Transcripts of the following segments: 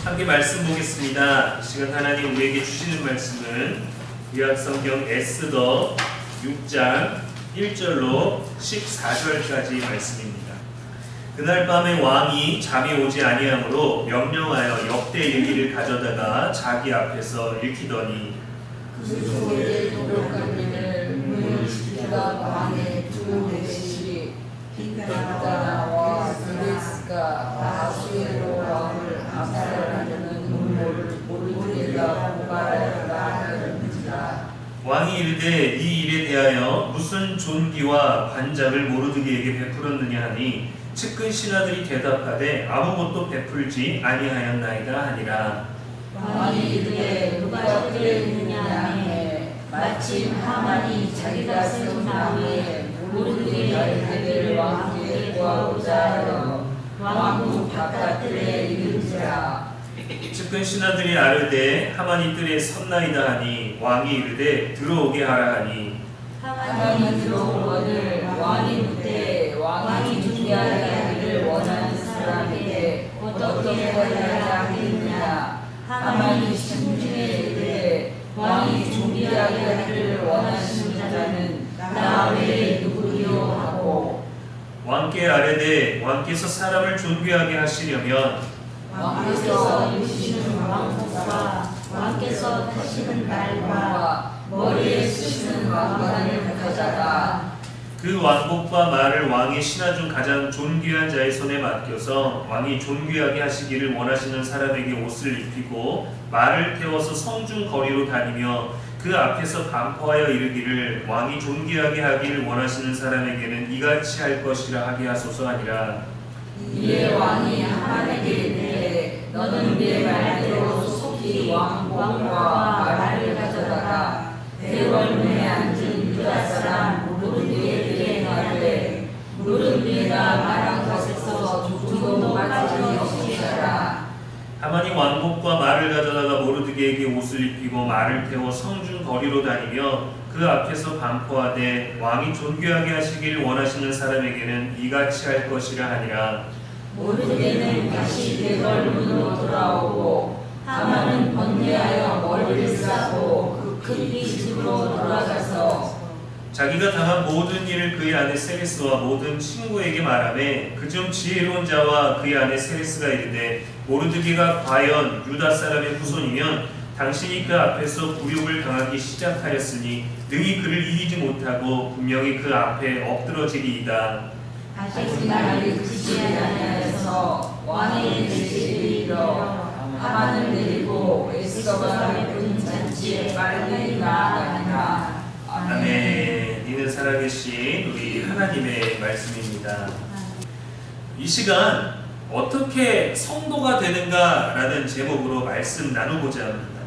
함께 말씀 보겠습니다. 이 시간 하나님 우리에게 주시는 말씀은 구약성경 에스더 6장 1절로 14절까지 말씀입니다. 그날 밤에 왕이 잠이 오지 아니하므로 명령하여 역대 일기를 가져다가 자기 앞에서 읽히더니 그 속에 도덕한 일을 문지기가 왕의 두 대실이 빅다나와 그레스가 아수에로 왕을 압살하려는 음모를 모르게가 고발하였다 하는지라. 왕이 이르되 이 일에 대하여 무슨 존귀와 관장을 모르드게에게 베풀었느냐 하니 측근 신하들이 대답하되 아무것도 베풀지 아니하였나이다 하니라. 왕이 이르되 누가 그랬느냐 하매 마침 하만이 자기가 세운 나무에 모르드게의 배를 왕에게 구하고자 하여 왕궁 바깥들에 이른지라. 측근 신하들이 아뢰되 하만이 뜰에 섰나이다 하니 왕이 이르되 들어오게 하라 하니 하만이 들어오거늘 왕이 묻되 왕이 준비하게 하기를 원하는 사람에게 어떻게 하여야 하겠느냐. 하만이 심중에 이르되 왕이 준비하게 하기를 원하시는 자는 나 외에 누구리요 하고 왕께 아뢰되 왕께서 사람을 존귀하게 하시려면 왕께서 입으시는 왕복과 왕께서 타시는 말과 머리에 쓰시는 왕관을 가져다 그 왕복과 말을 왕의 신하 중 가장 존귀한 자의 손에 맡겨서 왕이 존귀하게 하시기를 원하시는 사람에게 옷을 입히고 말을 태워서 성중 거리로 다니며 그 앞에서 반포하여 이르기를 왕이 존귀하게 하기를 원하시는 사람에게는 이같이 할 것이라 하게 하소서 하니라. 이에 왕이 하만에게 이르되 너는 내 말대로 속히 왕복과 말을 가져다가 대궐문에 앉은 유다 사람 모르드게에게 말하되 모르드게가 말한 것에서 조금도 빠짐이 없게 하라. 하만이 왕복과 말을 가져다가 모르드게에게 옷을 입히고 말을 태워 성중 거리로 다니며 그 앞에서 반포하되 왕이 존귀하게 하시기를 원하시는 사람에게는 이같이 할 것이라 하니라. 모르드게는 다시 대궐문으로 돌아오고 하만은 번뇌하여 머리를 싸고 그 큰 집으로 돌아가서 자기가 당한 모든 일을 그의 아내 세레스와 모든 친구에게 말하매 그중 지혜로운 자와 그의 아내 세레스가 이르되 모르드게가 과연 유다 사람의 후손이면 당신이 그 앞에서 굴욕을 당하기 시작하였으니 능히 그를 이기지 못하고 분명히 그 앞에 엎드러지리이다. 하지만 그치지 아니하여서 왕의 대실에 이르러 하만을 내리고 에스더가 베푼 잔치에 빨리 나아가니라. 아멘. 이는 살아계신 우리 하나님의 말씀입니다. 이 시간 어떻게 성도가 되는가라는 제목으로 말씀 나누고자 합니다.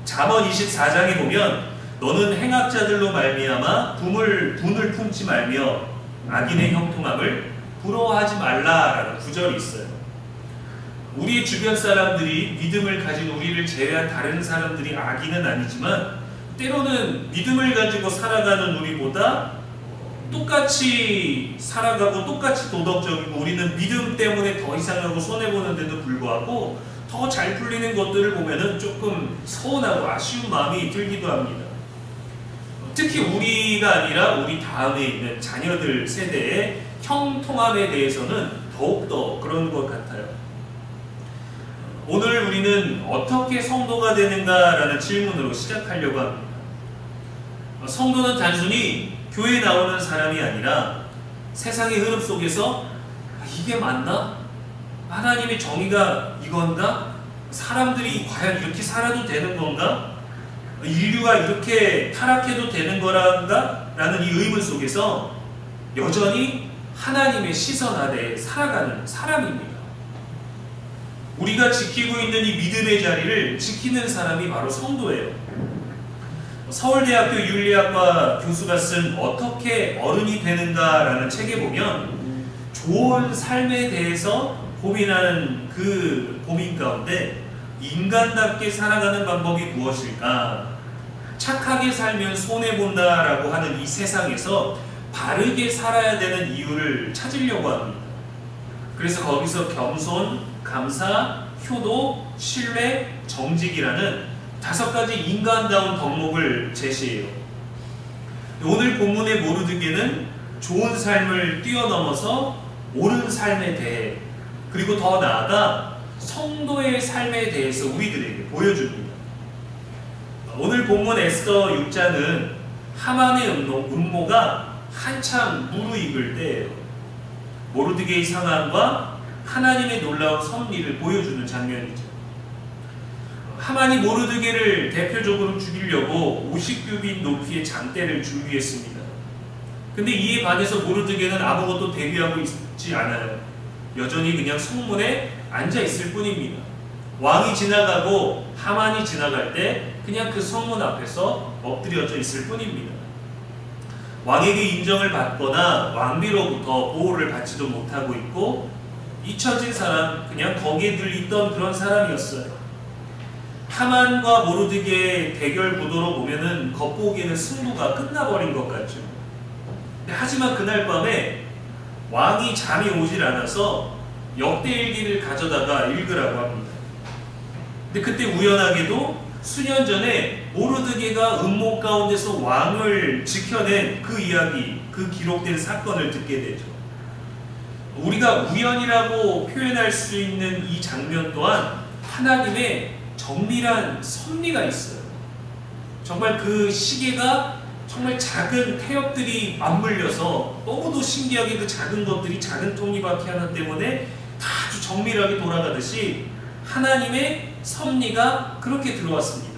잠언 24장에 보면 너는 행악자들로 말미암아 분을 품지 말며 악인의 형통함을 부러워하지 말라라는 구절이 있어요. 우리 주변 사람들이 믿음을 가진 우리를 제외한 다른 사람들이 악인은 아니지만 때로는 믿음을 가지고 살아가는 우리보다 똑같이 살아가고 똑같이 도덕적이고 우리는 믿음 때문에 더 이상하고 손해보는데도 불구하고 더 잘 풀리는 것들을 보면은 조금 서운하고 아쉬운 마음이 들기도 합니다. 특히 우리가 아니라 우리 다음에 있는 자녀들 세대의 형통함에 대해서는 더욱더 그런 것 같아요. 오늘 우리는 어떻게 성도가 되는가라는 질문으로 시작하려고 합니다. 성도는 단순히 교회에 나오는 사람이 아니라 세상의 흐름 속에서 이게 맞나? 하나님의 정의가 이건가? 사람들이 과연 이렇게 살아도 되는 건가? 인류가 이렇게 타락해도 되는 거란가? 라는 이 의문 속에서 여전히 하나님의 시선 아래 살아가는 사람입니다. 우리가 지키고 있는 이 믿음의 자리를 지키는 사람이 바로 성도예요. 서울대학교 윤리학과 교수가 쓴 어떻게 어른이 되는가라는 책에 보면 좋은 삶에 대해서 고민하는 그 고민 가운데 인간답게 살아가는 방법이 무엇일까? 착하게 살면 손해본다라고 하는 이 세상에서 바르게 살아야 되는 이유를 찾으려고 합니다. 그래서 거기서 겸손, 감사, 효도, 신뢰, 정직이라는 5가지 인간다운 덕목을 제시해요. 오늘 본문의 모르드게는 좋은 삶을 뛰어넘어서 옳은 삶에 대해, 그리고 더 나아가 성도의 삶에 대해서 우리들에게 보여줍니다. 오늘 본문 에스더 6장은 하만의 음모가 한참 무르익을 때예요. 모르드게의 상황과 하나님의 놀라운 섭리를 보여주는 장면이죠. 하만이 모르드게를 대표적으로 죽이려고 50규빗 높이의 장대를 준비했습니다. 근데 이에 반해서 모르드게는 아무것도 대비하고 있지 않아요. 여전히 그냥 성문에 앉아 있을 뿐입니다. 왕이 지나가고 하만이 지나갈 때 그냥 그 성문 앞에서 엎드려져 있을 뿐입니다. 왕에게 인정을 받거나 왕비로부터 보호를 받지도 못하고 있고 잊혀진 사람, 그냥 거기에 늘 있던 그런 사람이었어요. 하만과 모르드게의 대결 구도로 보면은 겉보기에는 승부가 끝나버린 것 같죠. 하지만 그날 밤에 왕이 잠이 오질 않아서 역대일기를 가져다가 읽으라고 합니다. 근데 그때 우연하게도 수년 전에 모르드게가 음모 가운데서 왕을 지켜낸 그 이야기, 그 기록된 사건을 듣게 되죠. 우리가 우연이라고 표현할 수 있는 이 장면 또한 하나님의 정밀한 섭리가 있어요. 정말 그 시계가 정말 작은 태엽들이 맞물려서 너무도 신기하게 그 작은 것들이 작은 톱니바퀴 하나 때문에 다 아주 정밀하게 돌아가듯이 하나님의 섭리가 그렇게 들어왔습니다.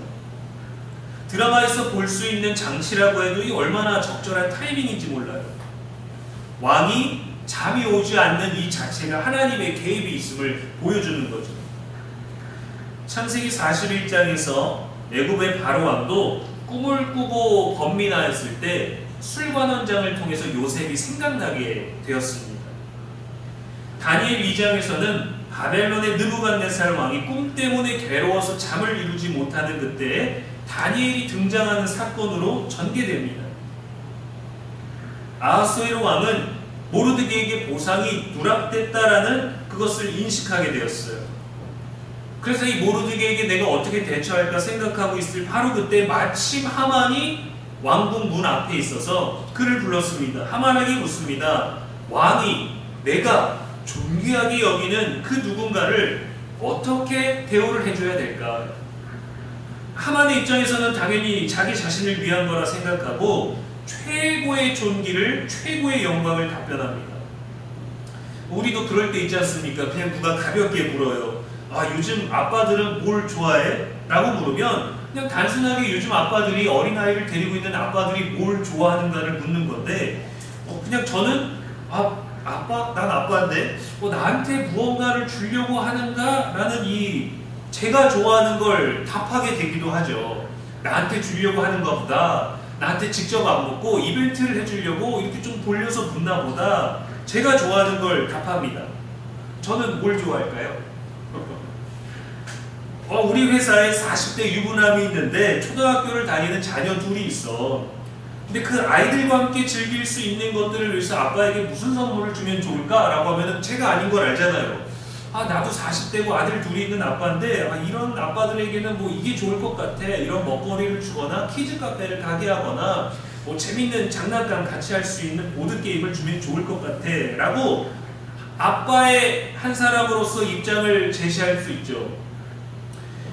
드라마에서 볼 수 있는 장치라고 해도 이 얼마나 적절한 타이밍인지 몰라요. 왕이 잠이 오지 않는 이 자체가 하나님의 개입이 있음을 보여주는 거죠. 창세기 41장에서 애굽의 바로왕도 꿈을 꾸고 번민하였을 때 술관원장을 통해서 요셉이 생각나게 되었습니다. 다니엘 2장에서는 바벨론의 느부갓네살 왕이 꿈 때문에 괴로워서 잠을 이루지 못하는 그때에 다니엘이 등장하는 사건으로 전개됩니다. 아하수에로 왕은 모르드게에게 보상이 누락됐다라는 그것을 인식하게 되었어요. 그래서 이 모르드게에게 내가 어떻게 대처할까 생각하고 있을 바로 그때 마침 하만이 왕궁 문 앞에 있어서 그를 불렀습니다. 하만에게 묻습니다. 왕이 내가 존귀하게 여기는 그 누군가를 어떻게 대우를 해줘야 될까? 하만의 입장에서는 당연히 자기 자신을 위한 거라 생각하고 최고의 존귀를, 최고의 영광을 답변합니다. 우리도 그럴 때 있지 않습니까? 그냥 누가 가볍게 물어요. 아, 요즘 아빠들은 뭘 좋아해? 라고 물으면 그냥 단순하게 요즘 아빠들이 어린아이를 데리고 있는 아빠들이 뭘 좋아하는가를 묻는 건데 그냥 저는 아빠, 난 아빠인데 나한테 무언가를 주려고 하는가? 라는 이 제가 좋아하는 걸 답하게 되기도 하죠. 나한테 주려고 하는가 보다, 나한테 직접 안 묻고 이벤트를 해주려고 이렇게 좀 돌려서 묻나 보다 제가 좋아하는 걸 답합니다. 저는 뭘 좋아할까요? 우리 회사에 40대 유부남이 있는데 초등학교를 다니는 자녀 둘이 있어. 근데 그 아이들과 함께 즐길 수 있는 것들을 위해서 아빠에게 무슨 선물을 주면 좋을까? 라고 하면은 제가 아닌 걸 알잖아요. 나도 40대고 아들 둘이 있는 아빠인데 이런 아빠들에게는 뭐 이게 좋을 것 같아. 이런 먹거리를 주거나 키즈 카페를 가게 하거나 뭐 재밌는 장난감 같이 할 수 있는 보드게임을 주면 좋을 것 같아. 라고 아빠의 한 사람으로서 입장을 제시할 수 있죠.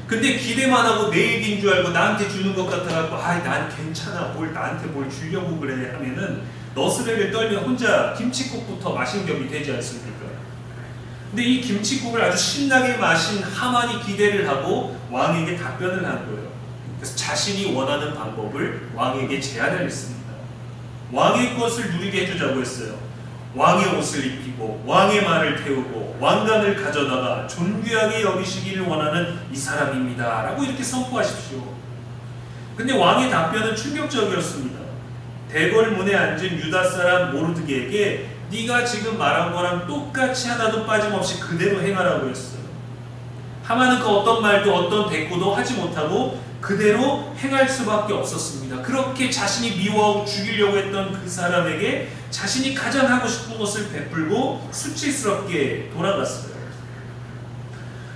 근데 기대만 하고 내 얘기인 줄 알고 나한테 주는 것 같아갖고 난 괜찮아, 나한테 뭘 주려고 그래 하면은 너스레를 떨면 혼자 김칫국부터 마신 격이 되지 않습니까? 근데 이 김칫국을 아주 신나게 마신 하만이 기대를 하고 왕에게 답변을 한 거예요. 그래서 자신이 원하는 방법을 왕에게 제안을 했습니다. 왕의 것을 누리게 해주자고 했어요. 왕의 옷을 입히고 왕의 말을 태우고 왕관을 가져다가 존귀하게 여기시기를 원하는 이 사람입니다. 라고 이렇게 선포하십시오. 근데 왕의 답변은 충격적이었습니다. 대궐문에 앉은 유다 사람 모르드게에게 네가 지금 말한 거랑 똑같이 하나도 빠짐없이 그대로 행하라고 했어요. 하만은 그 어떤 말도 어떤 대꾸도 하지 못하고 그대로 행할 수밖에 없었습니다. 그렇게 자신이 미워하고 죽이려고 했던 그 사람에게 자신이 가장 하고 싶은 것을 베풀고 수치스럽게 돌아갔어요.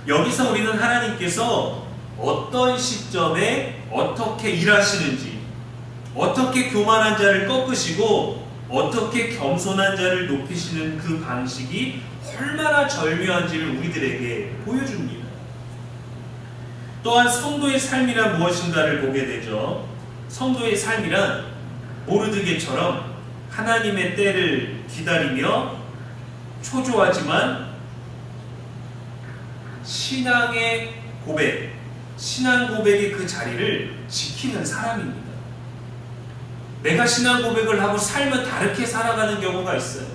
여기서 우리는 하나님께서 어떤 시점에 어떻게 일하시는지, 어떻게 교만한 자를 꺾으시고 어떻게 겸손한 자를 높이시는 그 방식이 얼마나 절묘한지를 우리들에게 보여줍니다. 또한 성도의 삶이란 무엇인가를 보게 되죠. 성도의 삶이란 모르드게처럼 하나님의 때를 기다리며 초조하지만 신앙의 고백, 신앙 고백의 그 자리를 지키는 사람입니다. 내가 신앙 고백을 하고 삶은 다르게 살아가는 경우가 있어요.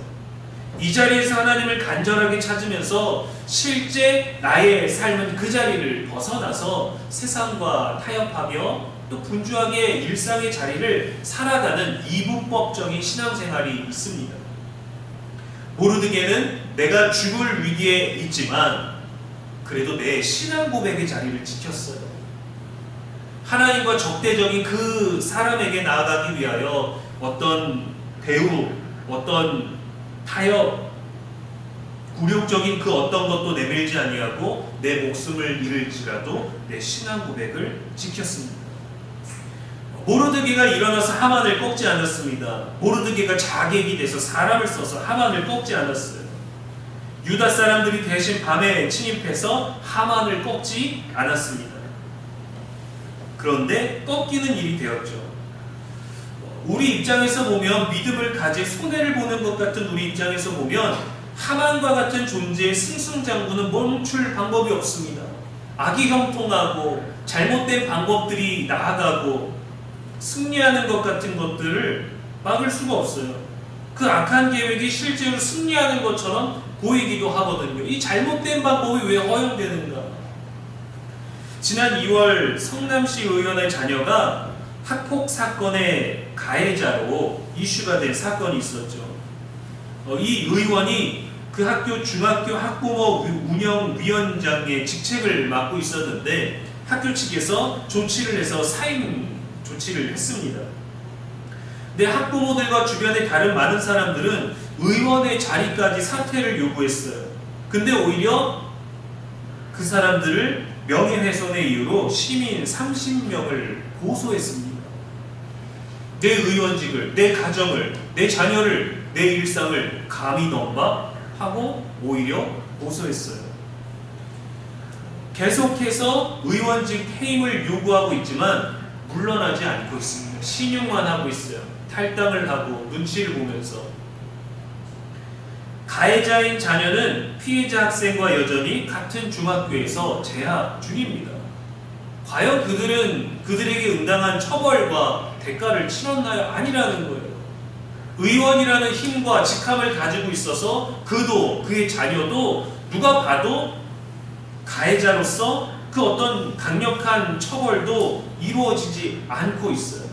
이 자리에서 하나님을 간절하게 찾으면서 실제 나의 삶은 그 자리를 벗어나서 세상과 타협하며 또 분주하게 일상의 자리를 살아가는 이분법적인 신앙생활이 있습니다. 모르드게는 내가 죽을 위기에 있지만 그래도 내 신앙 고백의 자리를 지켰어요. 하나님과 적대적인 그 사람에게 나아가기 위하여 어떤 대우, 어떤 타협, 굴욕적인 그 어떤 것도 내밀지 아니하고 내 목숨을 잃을지라도 내 신앙 고백을 지켰습니다. 모르드게가 일어나서 하만을 꺾지 않았습니다. 모르드게가 자객이 돼서 사람을 써서 하만을 꺾지 않았어요. 유다 사람들이 대신 밤에 침입해서 하만을 꺾지 않았습니다. 그런데 꺾이는 일이 되었죠. 우리 입장에서 보면 믿음을 가질 손해를 보는 것 같은 우리 입장에서 보면 하만과 같은 존재의 승승장구는 멈출 방법이 없습니다. 악이 형통하고 잘못된 방법들이 나아가고 승리하는 것 같은 것들을 막을 수가 없어요. 그 악한 계획이 실제로 승리하는 것처럼 보이기도 하거든요. 이 잘못된 방법이 왜 허용되는가? 지난 2월 성남시 의원의 자녀가 학폭 사건의 가해자로 이슈가 된 사건이 있었죠. 이 의원이 그 학교 중학교 학부모 운영위원장의 직책을 맡고 있었는데 학교 측에서 조치를 해서 사임 조치를 했습니다. 근데 학부모들과 주변의 다른 많은 사람들은 의원의 자리까지 사퇴를 요구했어요. 근데 오히려 그 사람들을 명예훼손의 이유로 시민 30명을 고소했습니다. 내 의원직을, 내 가정을, 내 자녀를, 내 일상을 감히 넘봐 하고 오히려 고소했어요. 계속해서 의원직 해임을 요구하고 있지만 물러나지 않고 있습니다. 신용만 하고 있어요. 탈당을 하고 눈치를 보면서. 가해자인 자녀는 피해자 학생과 여전히 같은 중학교에서 재학 중입니다. 과연 그들은 그들에게 응당한 처벌과 대가를 치렀나요? 아니라는 거예요. 의원이라는 힘과 직함을 가지고 있어서 그도 그의 자녀도 누가 봐도 가해자로서 그 어떤 강력한 처벌도 이루어지지 않고 있어요.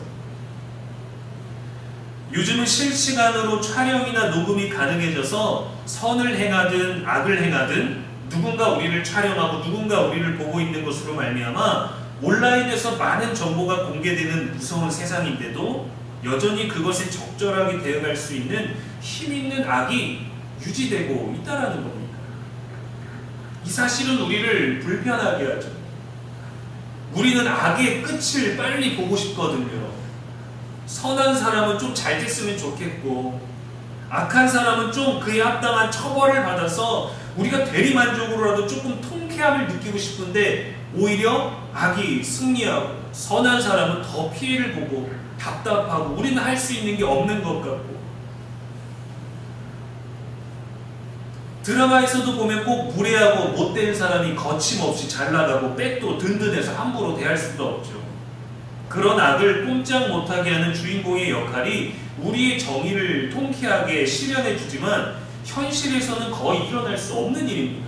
요즘은 실시간으로 촬영이나 녹음이 가능해져서 선을 행하든 악을 행하든 누군가 우리를 촬영하고 누군가 우리를 보고 있는 것으로 말미암아 온라인에서 많은 정보가 공개되는 무서운 세상인데도 여전히 그것에 적절하게 대응할 수 있는 힘 있는 악이 유지되고 있다는 겁니다. 이 사실은 우리를 불편하게 하죠. 우리는 악의 끝을 빨리 보고 싶거든요. 선한 사람은 좀 잘 됐으면 좋겠고 악한 사람은 좀 그에 합당한 처벌을 받아서 우리가 대리만족으로라도 조금 통쾌함을 느끼고 싶은데 오히려 악이 승리하고 선한 사람은 더 피해를 보고 답답하고 우리는 할 수 있는 게 없는 것 같고. 드라마에서도 보면 꼭 무례하고 못된 사람이 거침없이 잘 나가고 백도 든든해서 함부로 대할 수도 없죠. 그런 악을 꼼짝 못하게 하는 주인공의 역할이 우리의 정의를 통쾌하게 실현해 주지만 현실에서는 거의 일어날 수 없는 일입니다.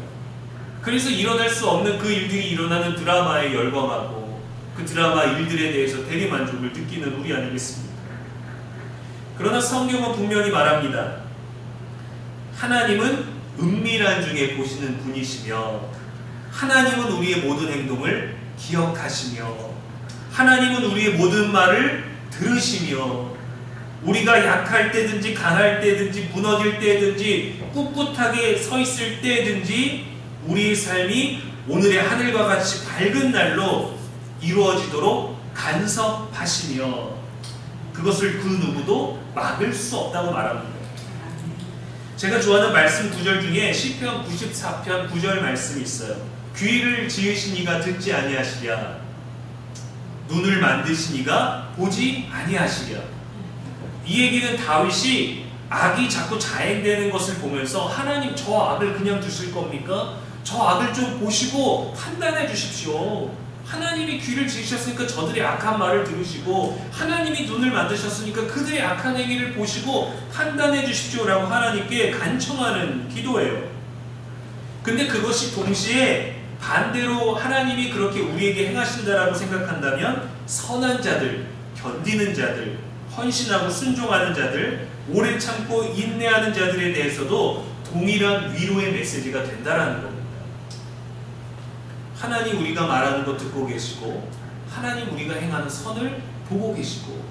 그래서 일어날 수 없는 그 일들이 일어나는 드라마에 열광하고 그 드라마 일들에 대해서 대리만족을 느끼는 우리 아니겠습니까? 그러나 성경은 분명히 말합니다. 하나님은 은밀한 중에 보시는 분이시며 하나님은 우리의 모든 행동을 기억하시며 하나님은 우리의 모든 말을 들으시며 우리가 약할 때든지 강할 때든지 무너질 때든지 꿋꿋하게 서 있을 때든지 우리의 삶이 오늘의 하늘과 같이 밝은 날로 이루어지도록 간섭하시며 그것을 그 누구도 막을 수 없다고 말합니다. 제가 좋아하는 말씀 구절 중에 시편 94편 9절 말씀이 있어요. 귀를 지으신 이가 듣지 아니하시랴, 눈을 만드신 이가 보지 아니하시랴. 이 얘기는 다윗이 악이 자꾸 자행되는 것을 보면서 하나님 저 악을 그냥 두실 겁니까? 저 악을 좀 보시고 판단해 주십시오. 하나님이 귀를 지으셨으니까 저들의 악한 말을 들으시고 하나님이 눈을 만드셨으니까 그들의 악한 행위를 보시고 판단해 주십시오라고 하나님께 간청하는 기도예요. 근데 그것이 동시에 반대로 하나님이 그렇게 우리에게 행하신다라고 생각한다면 선한 자들, 견디는 자들, 헌신하고 순종하는 자들, 오래 참고 인내하는 자들에 대해서도 동일한 위로의 메시지가 된다라는 겁니다. 하나님 우리가 말하는 것 듣고 계시고 하나님 우리가 행하는 선을 보고 계시고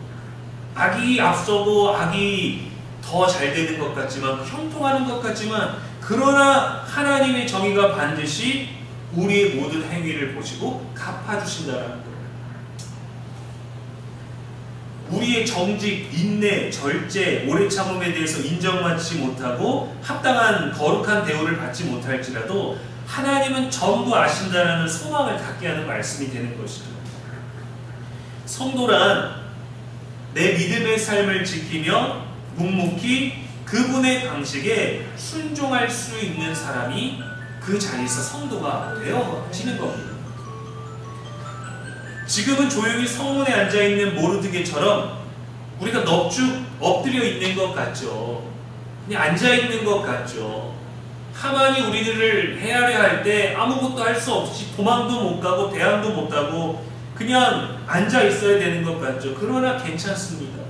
악이 앞서고 악이 더 잘 되는 것 같지만 형통하는 것 같지만 그러나 하나님의 정의가 반드시 우리의 모든 행위를 보시고 갚아주신다는 거예요. 우리의 정직, 인내, 절제, 오래 참음에 대해서 인정받지 못하고 합당한 거룩한 대우를 받지 못할지라도 하나님은 전부 아신다라는 소망을 갖게 하는 말씀이 되는 것이죠. 성도란 내 믿음의 삶을 지키며 묵묵히 그분의 방식에 순종할 수 있는 사람이 그 자리에서 성도가 되어지는 겁니다. 지금은 조용히 성문에 앉아있는 모르드게처럼 우리가 넙죽 엎드려 있는 것 같죠. 그냥 앉아있는 것 같죠. 하만이 우리들을 헤아려 할 때 아무것도 할 수 없이 도망도 못 가고 대항도 못 하고 그냥 앉아 있어야 되는 것 같죠. 그러나 괜찮습니다.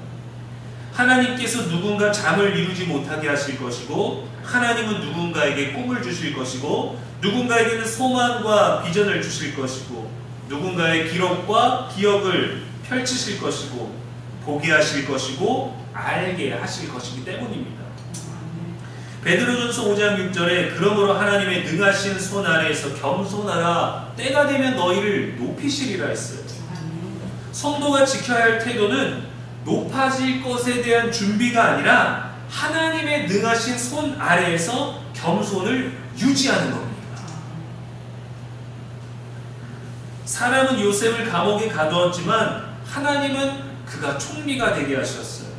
하나님께서 누군가 잠을 이루지 못하게 하실 것이고 하나님은 누군가에게 꿈을 주실 것이고 누군가에게는 소망과 비전을 주실 것이고 누군가의 기록과 기억을 펼치실 것이고 보게 하실 것이고 알게 하실 것이기 때문입니다. 베드로전서 5장 6절에 그러므로 하나님의 능하신 손 아래에서 겸손하라 때가 되면 너희를 높이시리라 했어요. 성도가 지켜야 할 태도는 높아질 것에 대한 준비가 아니라 하나님의 능하신 손 아래에서 겸손을 유지하는 겁니다. 사람은 요셉을 감옥에 가두었지만 하나님은 그가 총리가 되게 하셨어요.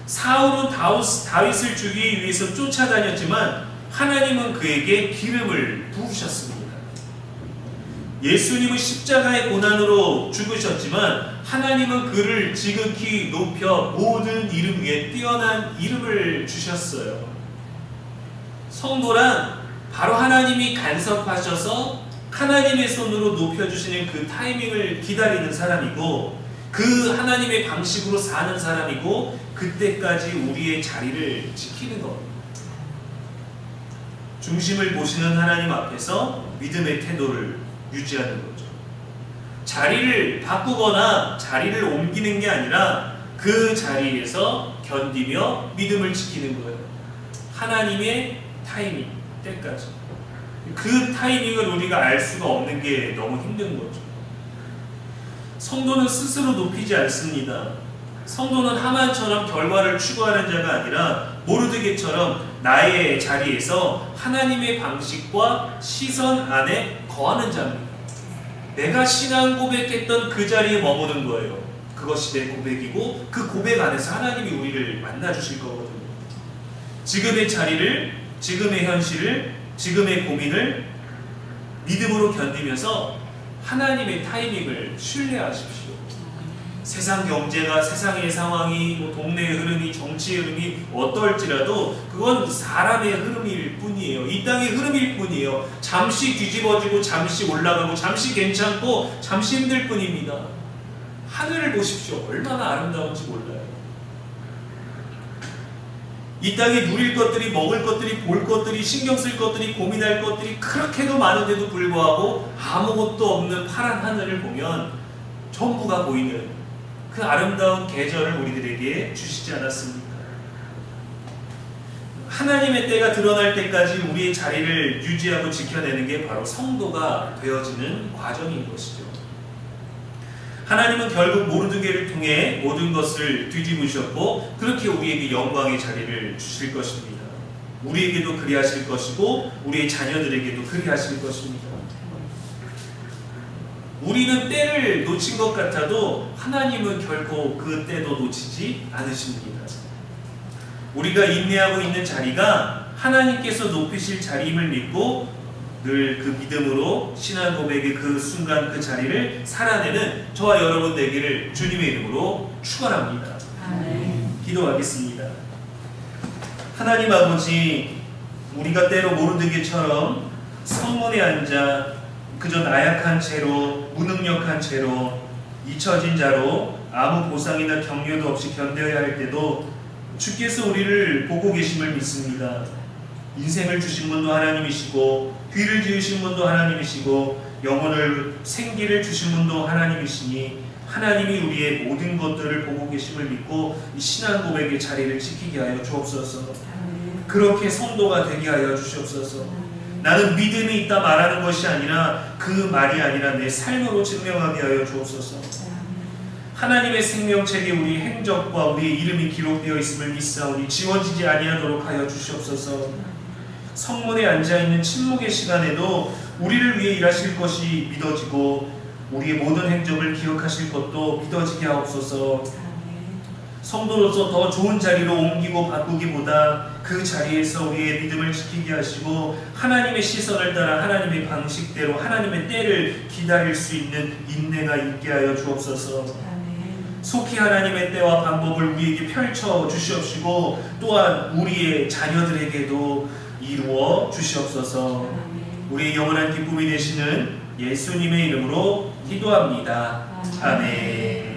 사울은 다윗을 죽이기 위해서 쫓아다녔지만 하나님은 그에게 기름을 부으셨습니다. 예수님은 십자가의 고난으로 죽으셨지만 하나님은 그를 지극히 높여 모든 이름 위에 뛰어난 이름을 주셨어요. 성도란 바로 하나님이 간섭하셔서 하나님의 손으로 높여주시는 그 타이밍을 기다리는 사람이고 그 하나님의 방식으로 사는 사람이고 그때까지 우리의 자리를 지키는 겁니다. 중심을 보시는 하나님 앞에서 믿음의 태도를 유지하는 거죠. 자리를 바꾸거나 자리를 옮기는 게 아니라 그 자리에서 견디며 믿음을 지키는 거예요. 하나님의 타이밍 때까지. 그 타이밍을 우리가 알 수가 없는 게 너무 힘든 거죠. 성도는 스스로 높이지 않습니다. 성도는 하만처럼 결과를 추구하는 자가 아니라 모르드게처럼 나의 자리에서 하나님의 방식과 시선 안에 거하는 자입니다. 내가 신앙 고백했던 그 자리에 머무는 거예요. 그것이 내 고백이고 그 고백 안에서 하나님이 우리를 만나주실 거거든요. 지금의 자리를, 지금의 현실을, 지금의 고민을 믿음으로 견디면서 하나님의 타이밍을 신뢰하십시오. 세상 경제가, 세상의 상황이, 동네의 흐름이, 정치의 흐름이 어떨지라도 그건 사람의 흐름일 뿐이에요. 이 땅의 흐름일 뿐이에요. 잠시 뒤집어지고 잠시 올라가고 잠시 괜찮고 잠시 힘들 뿐입니다. 하늘을 보십시오. 얼마나 아름다운지 몰라요. 이 땅에 누릴 것들이, 먹을 것들이, 볼 것들이, 신경 쓸 것들이, 고민할 것들이 그렇게도 많은데도 불구하고 아무것도 없는 파란 하늘을 보면 전부가 보이는 그 아름다운 계절을 우리들에게 주시지 않았습니까? 하나님의 때가 드러날 때까지 우리의 자리를 유지하고 지켜내는 게 바로 성도가 되어지는 과정인 것이죠. 하나님은 결국 모르드게를 통해 모든 것을 뒤집으셨고 그렇게 우리에게 영광의 자리를 주실 것입니다. 우리에게도 그리하실 것이고 우리의 자녀들에게도 그리하실 것입니다. 우리는 때를 놓친 것 같아도 하나님은 결코 그 때도 놓치지 않으십니다. 우리가 인내하고 있는 자리가 하나님께서 높이실 자리임을 믿고 늘 그 믿음으로 신앙 고백의 그 순간 그 자리를 살아내는 저와 여러분 되기를 주님의 이름으로 축원합니다. 기도하겠습니다. 하나님 아버지, 우리가 때로 모르드게처럼 성문에 앉아 그저 나약한 채로 무능력한 채로 잊혀진 자로 아무 보상이나 격려도 없이 견뎌야 할 때도 주께서 우리를 보고 계심을 믿습니다. 인생을 주신 분도 하나님이시고 귀를 지으신 분도 하나님이시고 영혼을 생기를 주신 분도 하나님이시니 하나님이 우리의 모든 것들을 보고 계심을 믿고 이 신앙 고백의 자리를 지키게 하여 주옵소서. 그렇게 성도가 되게 하여 주시옵소서. 나는 믿음이 있다 말하는 것이 아니라 그 말이 아니라 내 삶으로 증명하게 하여 주옵소서. 하나님의 생명책에 우리 행적과 우리의 이름이 기록되어 있음을 믿사오니 지워지지 아니하도록 하여 주시옵소서. 성문에 앉아있는 침묵의 시간에도 우리를 위해 일하실 것이 믿어지고 우리의 모든 행적을 기억하실 것도 믿어지게 하옵소서. 성도로서 더 좋은 자리로 옮기고 바꾸기보다 그 자리에서 우리의 믿음을 지키게 하시고 하나님의 시선을 따라 하나님의 방식대로 하나님의 때를 기다릴 수 있는 인내가 있게 하여 주옵소서. 속히 하나님의 때와 방법을 우리에게 펼쳐 주시옵시고 또한 우리의 자녀들에게도 이루어 주시옵소서. 우리의 영원한 기쁨이 되시는 예수님의 이름으로 기도합니다. 아멘.